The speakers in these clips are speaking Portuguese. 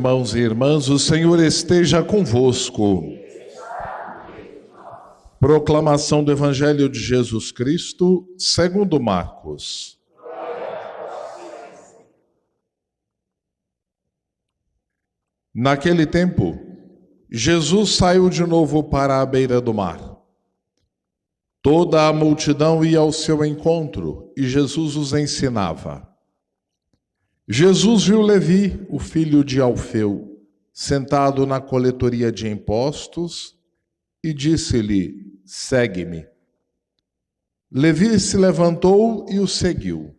Irmãos e irmãs, o Senhor esteja convosco. Proclamação do Evangelho de Jesus Cristo, segundo Marcos. Naquele tempo, Jesus saiu de novo para a beira do mar. Toda a multidão ia ao seu encontro e Jesus os ensinava. Jesus viu Levi, o filho de Alfeu, sentado na coletoria de impostos e disse-lhe: segue-me. Levi se levantou e o seguiu.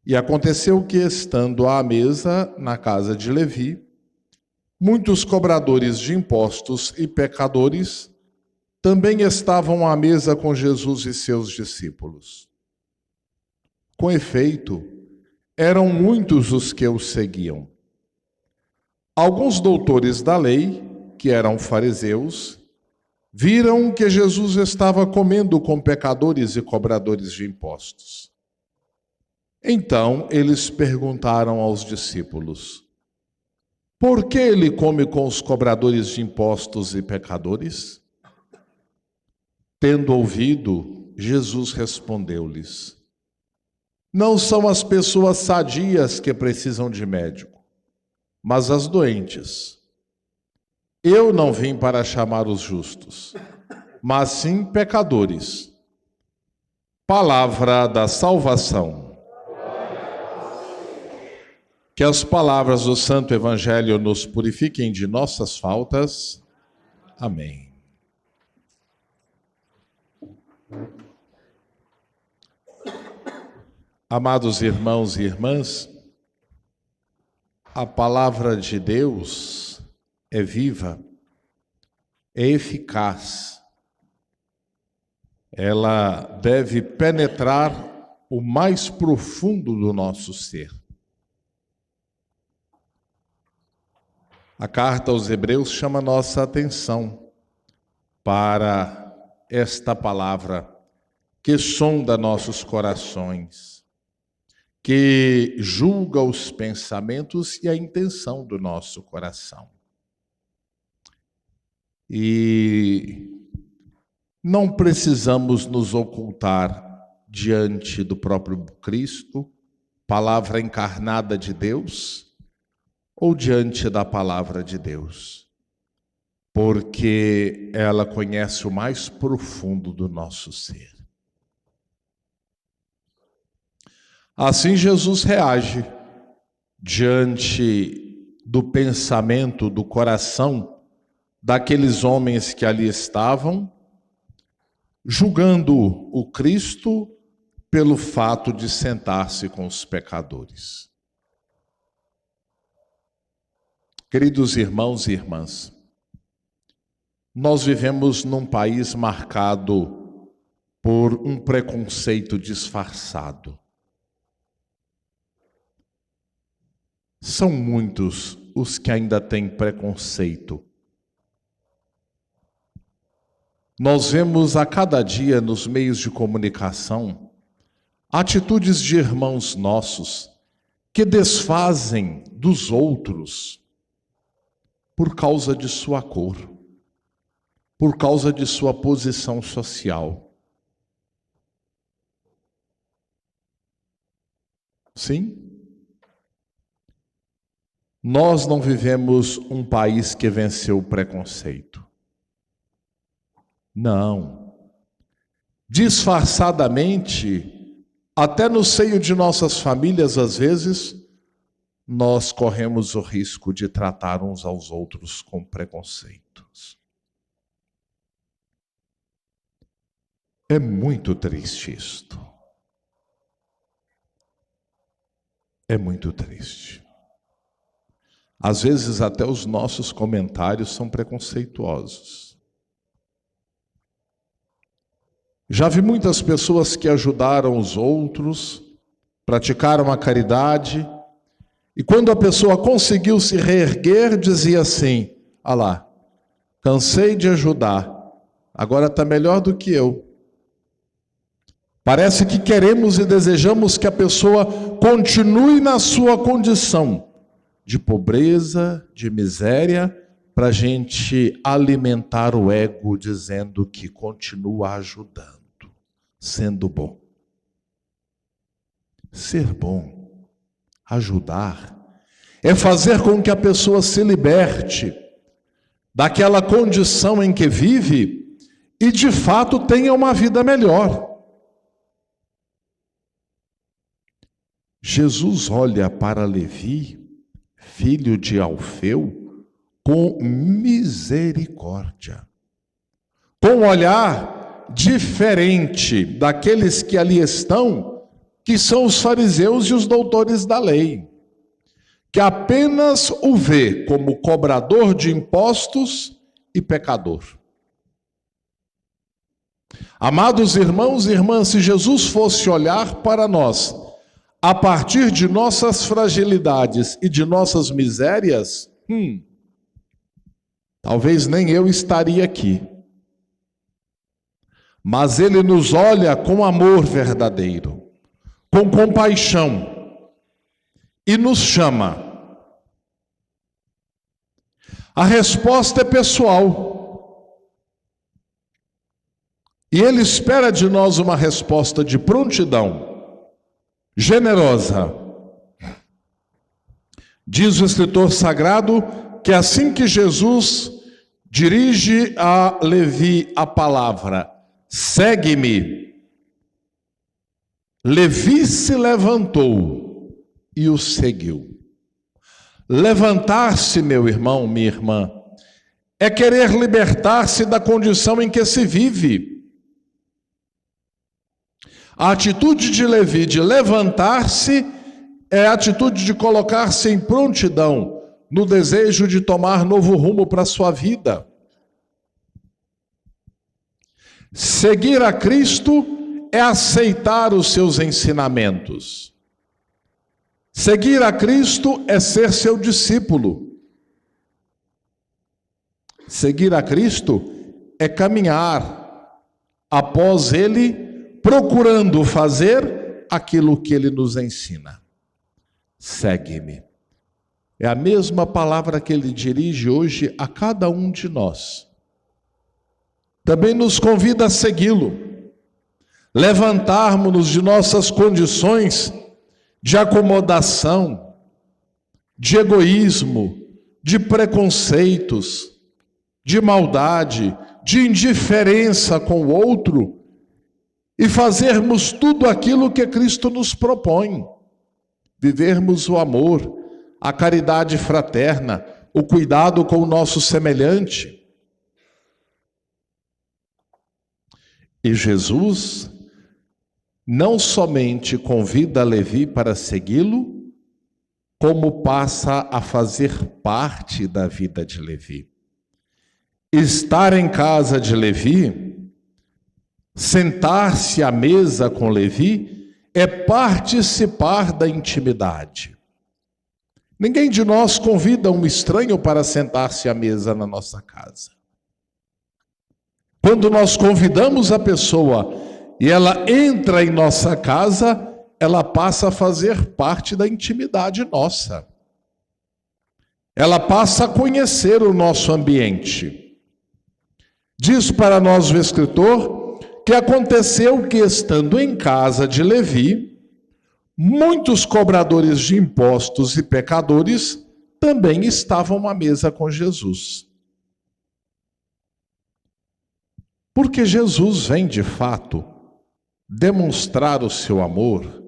E aconteceu que, estando à mesa na casa de Levi, muitos cobradores de impostos e pecadores também estavam à mesa com Jesus e seus discípulos. Com efeito, eram muitos os que o seguiam. Alguns doutores da lei, que eram fariseus, viram que Jesus estava comendo com pecadores e cobradores de impostos. Então eles perguntaram aos discípulos: por que ele come com os cobradores de impostos e pecadores? Tendo ouvido, Jesus respondeu-lhes: não são as pessoas sadias que precisam de médico, mas as doentes. Eu não vim para chamar os justos, mas sim pecadores. Palavra da salvação. Que as palavras do Santo Evangelho nos purifiquem de nossas faltas. Amém. Amados irmãos e irmãs, a palavra de Deus é viva, é eficaz. Ela deve penetrar o mais profundo do nosso ser. A carta aos Hebreus chama nossa atenção para esta palavra que sonda nossos corações, que julga os pensamentos e a intenção do nosso coração. E não precisamos nos ocultar diante do próprio Cristo, palavra encarnada de Deus, ou diante da palavra de Deus, porque ela conhece o mais profundo do nosso ser. Assim Jesus reage diante do pensamento, do coração daqueles homens que ali estavam, julgando o Cristo pelo fato de sentar-se com os pecadores. Queridos irmãos e irmãs, nós vivemos num país marcado por um preconceito disfarçado. São muitos os que ainda têm preconceito. Nós vemos a cada dia nos meios de comunicação atitudes de irmãos nossos que desfazem dos outros por causa de sua cor, por causa de sua posição social. Sim? Nós não vivemos um país que venceu o preconceito. Não. Disfarçadamente, até no seio de nossas famílias, às vezes, nós corremos o risco de tratar uns aos outros com preconceitos. É muito triste isto. É muito triste. Às vezes até os nossos comentários são preconceituosos. Já vi muitas pessoas que ajudaram os outros, praticaram a caridade, e quando a pessoa conseguiu se reerguer, dizia assim: ah lá, cansei de ajudar, agora está melhor do que eu. Parece que queremos e desejamos que a pessoa continue na sua condição, de pobreza, de miséria, para a gente alimentar o ego dizendo que continua ajudando, sendo bom. Ser bom, ajudar, é fazer com que a pessoa se liberte daquela condição em que vive e de fato tenha uma vida melhor. Jesus olha para Levi, filho de Alfeu, com misericórdia, com um olhar diferente daqueles que ali estão, que são os fariseus e os doutores da lei, que apenas o vê como cobrador de impostos e pecador. Amados irmãos e irmãs, se Jesus fosse olhar para nós a partir de nossas fragilidades e de nossas misérias, talvez nem eu estaria aqui. Mas Ele nos olha com amor verdadeiro, com compaixão, e nos chama. A resposta é pessoal. E Ele espera de nós uma resposta de prontidão, generosa. Diz o escritor sagrado que assim que Jesus dirige a Levi a palavra, segue-me, Levi se levantou e o seguiu. Levantar-se, meu irmão, minha irmã, é querer libertar-se da condição em que se vive. A atitude de Levi de levantar-se é a atitude de colocar-se em prontidão, no desejo de tomar novo rumo para a sua vida. Seguir a Cristo é aceitar os seus ensinamentos. Seguir a Cristo é ser seu discípulo. Seguir a Cristo é caminhar após Ele, procurando fazer aquilo que Ele nos ensina. Segue-me. É a mesma palavra que Ele dirige hoje a cada um de nós. Também nos convida a segui-lo, levantarmos-nos de nossas condições de acomodação, de egoísmo, de preconceitos, de maldade, de indiferença com o outro e fazermos tudo aquilo que Cristo nos propõe. Vivermos o amor, a caridade fraterna, o cuidado com o nosso semelhante. E Jesus não somente convida Levi para segui-lo, como passa a fazer parte da vida de Levi. Estar em casa de Levi, sentar-se à mesa com Levi, é participar da intimidade. Ninguém de nós convida um estranho para sentar-se à mesa na nossa casa. Quando nós convidamos a pessoa e ela entra em nossa casa, ela passa a fazer parte da intimidade nossa. Ela passa a conhecer o nosso ambiente. Diz para nós o escritor que aconteceu que, estando em casa de Levi, muitos cobradores de impostos e pecadores também estavam à mesa com Jesus. Porque Jesus vem de fato demonstrar o seu amor,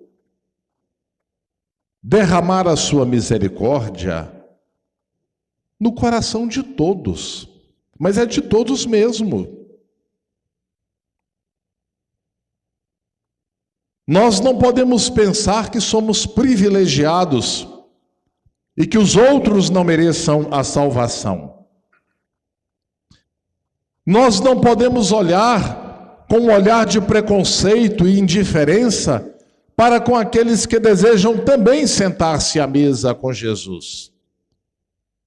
derramar a sua misericórdia no coração de todos, mas é de todos mesmo. Nós não podemos pensar que somos privilegiados e que os outros não mereçam a salvação. Nós não podemos olhar com um olhar de preconceito e indiferença para com aqueles que desejam também sentar-se à mesa com Jesus,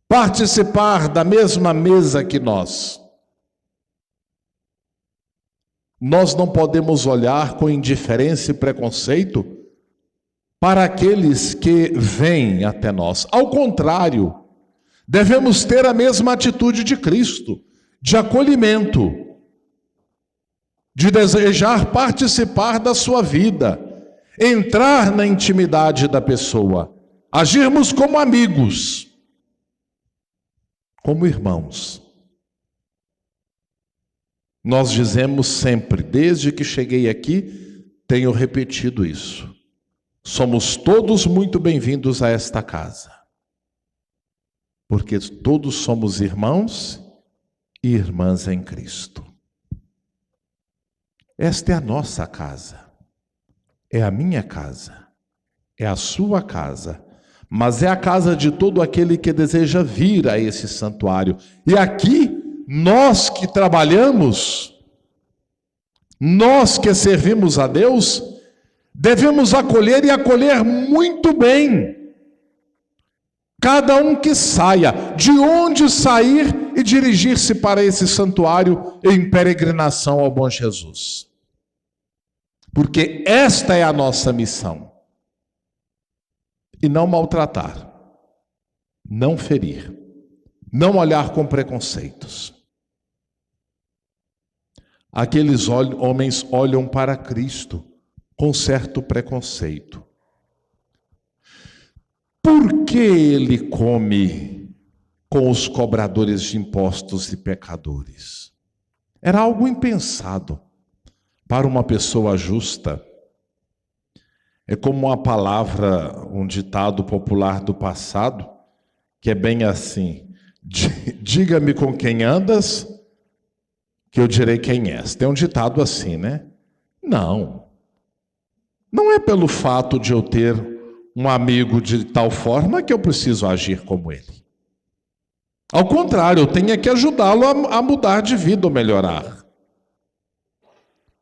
participar da mesma mesa que nós. Nós não podemos olhar com indiferença e preconceito para aqueles que vêm até nós. Ao contrário, devemos ter a mesma atitude de Cristo, de acolhimento, de desejar participar da sua vida, entrar na intimidade da pessoa, agirmos como amigos, como irmãos. Nós dizemos sempre, desde que cheguei aqui, tenho repetido isso. Somos todos muito bem-vindos a esta casa, porque todos somos irmãos e irmãs em Cristo. Esta é a nossa casa, é a minha casa, é a sua casa, mas é a casa de todo aquele que deseja vir a esse santuário. E aqui, nós que trabalhamos, nós que servimos a Deus, devemos acolher e acolher muito bem cada um que saia, de onde sair e dirigir-se para esse santuário em peregrinação ao bom Jesus. Porque esta é a nossa missão. E não maltratar, não ferir, não olhar com preconceitos. Aqueles homens olham para Cristo com certo preconceito. Por que ele come com os cobradores de impostos e pecadores? Era algo impensado para uma pessoa justa. É como uma palavra, um ditado popular do passado, que é bem assim: diga-me com quem andas, que eu direi quem és. Tem um ditado assim, né? Não é pelo fato de eu ter um amigo de tal forma que eu preciso agir como ele. Ao contrário, eu tenho que ajudá-lo a mudar de vida ou melhorar,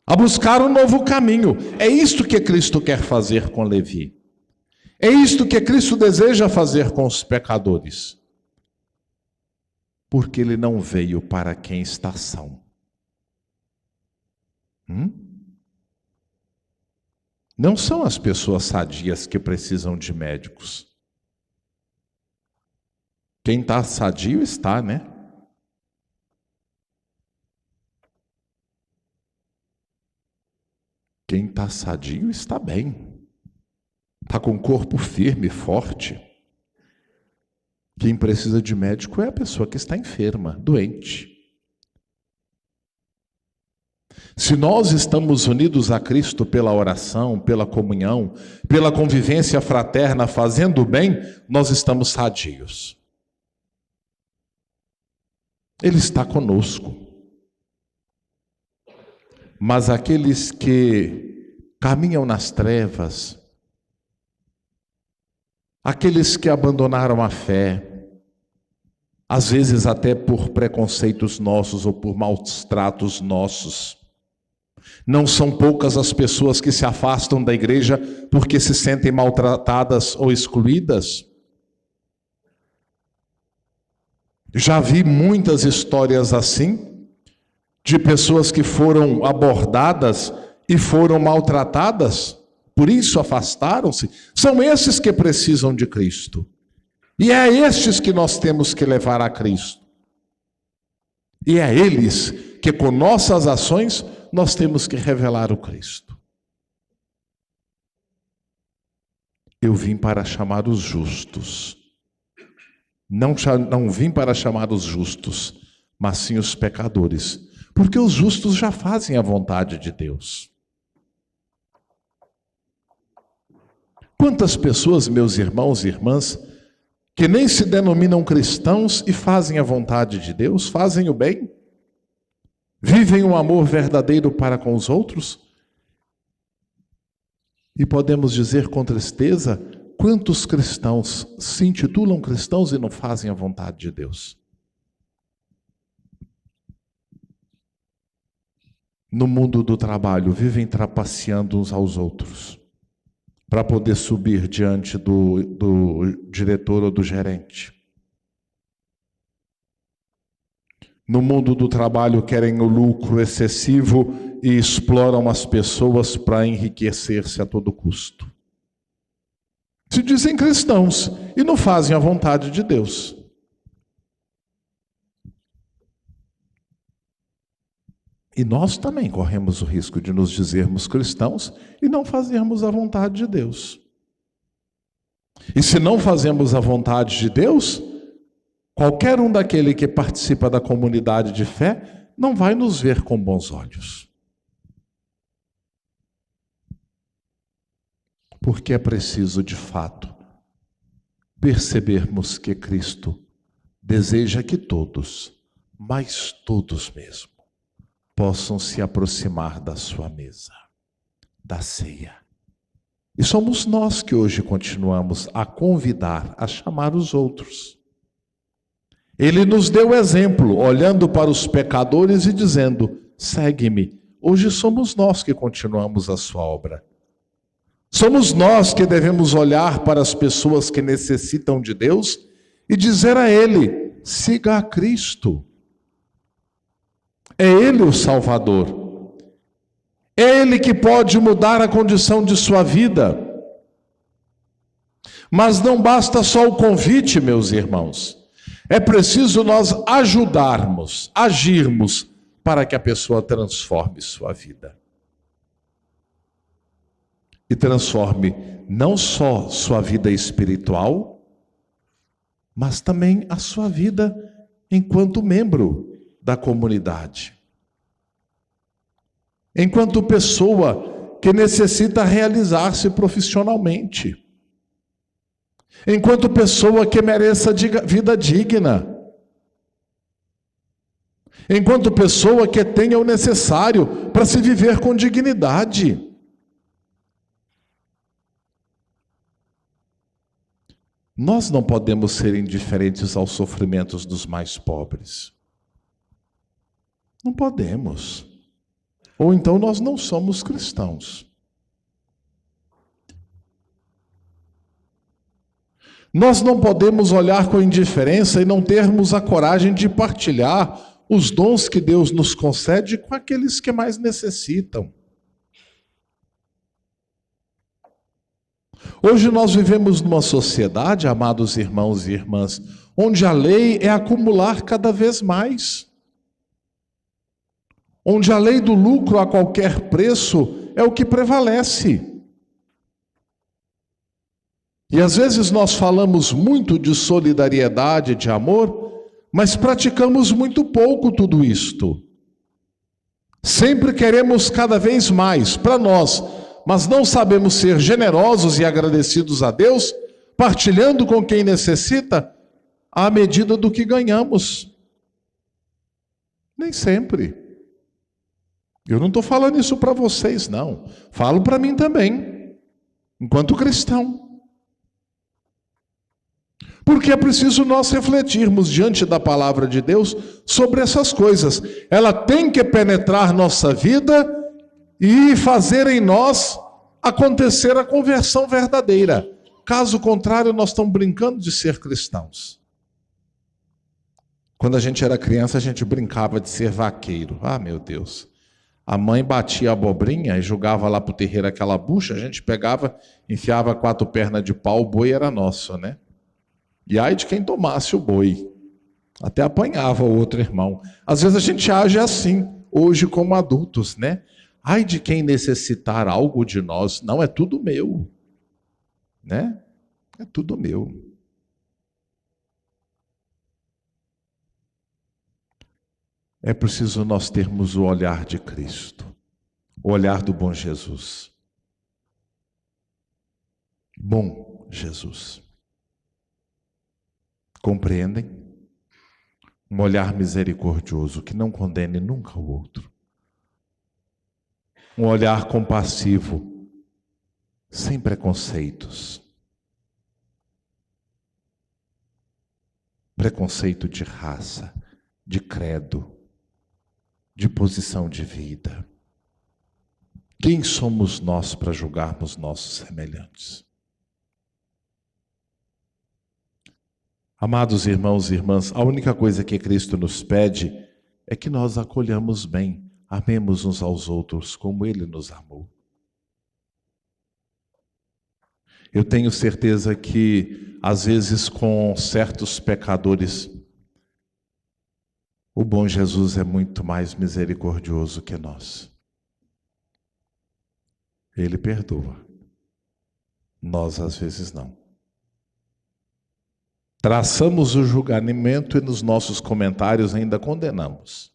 a buscar um novo caminho. É isto que Cristo quer fazer com Levi. É isto que Cristo deseja fazer com os pecadores. Porque ele não veio para quem está são. Não são as pessoas sadias que precisam de médicos. Quem está sadio está, né? Quem está sadio está bem. Está com o corpo firme, forte. Quem precisa de médico é a pessoa que está enferma, doente. Se nós estamos unidos a Cristo pela oração, pela comunhão, pela convivência fraterna, fazendo o bem, nós estamos sadios. Ele está conosco. Mas aqueles que caminham nas trevas, aqueles que abandonaram a fé, às vezes até por preconceitos nossos ou por maus tratos nossos, não são poucas as pessoas que se afastam da igreja porque se sentem maltratadas ou excluídas. Já vi muitas histórias assim, de pessoas que foram abordadas e foram maltratadas, por isso afastaram-se. São esses que precisam de Cristo. E é estes que nós temos que levar a Cristo. E é eles que com nossas ações nós temos que revelar o Cristo. Eu vim para chamar os justos. Não vim para chamar os justos, mas sim os pecadores. Porque os justos já fazem a vontade de Deus. Quantas pessoas, meus irmãos e irmãs, que nem se denominam cristãos e fazem a vontade de Deus, fazem o bem, vivem um amor verdadeiro para com os outros? E podemos dizer com tristeza, quantos cristãos se intitulam cristãos e não fazem a vontade de Deus? No mundo do trabalho, vivem trapaceando uns aos outros, para poder subir diante do diretor ou do gerente. No mundo do trabalho, querem o lucro excessivo e exploram as pessoas para enriquecer-se a todo custo. Se dizem cristãos e não fazem a vontade de Deus. E nós também corremos o risco de nos dizermos cristãos e não fazermos a vontade de Deus. E se não fazemos a vontade de Deus, qualquer um daquele que participa da comunidade de fé não vai nos ver com bons olhos. Porque é preciso, de fato, percebermos que Cristo deseja que todos, mas todos mesmo, possam se aproximar da sua mesa, da ceia. E somos nós que hoje continuamos a convidar, a chamar os outros. Ele nos deu exemplo, olhando para os pecadores e dizendo: segue-me. Hoje somos nós que continuamos a sua obra. Somos nós que devemos olhar para as pessoas que necessitam de Deus e dizer a Ele: siga a Cristo. É Ele o Salvador. É Ele que pode mudar a condição de sua vida. Mas não basta só o convite, meus irmãos. É preciso nós ajudarmos, agirmos para que a pessoa transforme sua vida. E transforme não só sua vida espiritual, mas também a sua vida enquanto membro da comunidade. Enquanto pessoa que necessita realizar-se profissionalmente. Enquanto pessoa que mereça vida digna. Enquanto pessoa que tenha o necessário para se viver com dignidade. Nós não podemos ser indiferentes aos sofrimentos dos mais pobres. Não podemos. Ou então nós não somos cristãos. Nós não podemos olhar com indiferença e não termos a coragem de partilhar os dons que Deus nos concede com aqueles que mais necessitam. Hoje nós vivemos numa sociedade, amados irmãos e irmãs, onde a lei é acumular cada vez mais. Onde a lei do lucro a qualquer preço é o que prevalece. E às vezes nós falamos muito de solidariedade, de amor, mas praticamos muito pouco tudo isto. Sempre queremos cada vez mais para nós, mas não sabemos ser generosos e agradecidos a Deus, partilhando com quem necessita, à medida do que ganhamos. Nem sempre. Eu não estou falando isso para vocês, não. Falo para mim também, enquanto cristão. Porque é preciso nós refletirmos diante da palavra de Deus sobre essas coisas. Ela tem que penetrar nossa vida e fazer em nós acontecer a conversão verdadeira. Caso contrário, nós estamos brincando de ser cristãos. Quando a gente era criança, a gente brincava de ser vaqueiro. Ah, meu Deus. A mãe batia a abobrinha e jogava lá para o terreiro aquela bucha, a gente pegava, enfiava 4 pernas de pau, o boi era nosso, né? E ai de quem tomasse o boi. Até apanhava o outro irmão. Às vezes a gente age assim, hoje como adultos, né? Ai de quem necessitar algo de nós. Não, é tudo meu. Né? É tudo meu. É preciso nós termos o olhar de Cristo. O olhar do bom Jesus. Bom Jesus. Compreendem? Um olhar misericordioso que não condene nunca o outro. Um olhar compassivo, sem preconceitos. Preconceito de raça, de credo, de posição de vida. Quem somos nós para julgarmos nossos semelhantes? Amados irmãos e irmãs, a única coisa que Cristo nos pede é que nós acolhamos bem, amemos uns aos outros como Ele nos amou. Eu tenho certeza que, às vezes, com certos pecadores, o bom Jesus é muito mais misericordioso que nós. Ele perdoa. Nós, às vezes, não. Traçamos o julgamento e nos nossos comentários ainda condenamos.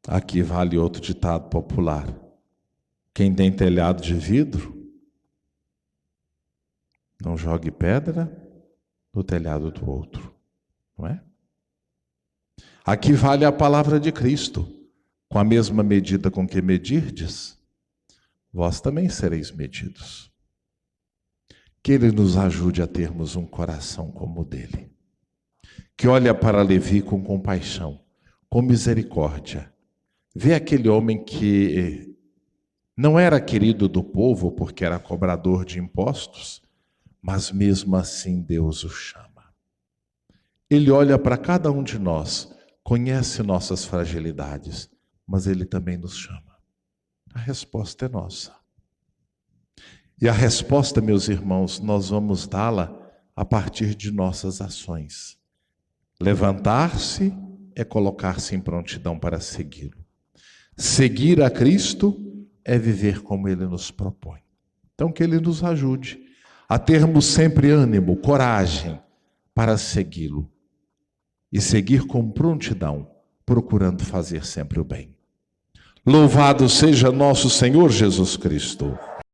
Aqui vale outro ditado popular. Quem tem telhado de vidro, não jogue pedra no telhado do outro. Não é? Aqui vale a palavra de Cristo. Com a mesma medida com que medirdes, vós também sereis medidos. Que Ele nos ajude a termos um coração como o dele. Que olha para Levi com compaixão, com misericórdia. Vê aquele homem que não era querido do povo porque era cobrador de impostos, mas mesmo assim Deus o chama. Ele olha para cada um de nós, conhece nossas fragilidades, mas Ele também nos chama. A resposta é nossa. E a resposta, meus irmãos, nós vamos dá-la a partir de nossas ações. Levantar-se é colocar-se em prontidão para segui-lo. Seguir a Cristo é viver como Ele nos propõe. Então, que Ele nos ajude a termos sempre ânimo, coragem para segui-lo. E seguir com prontidão, procurando fazer sempre o bem. Louvado seja nosso Senhor Jesus Cristo.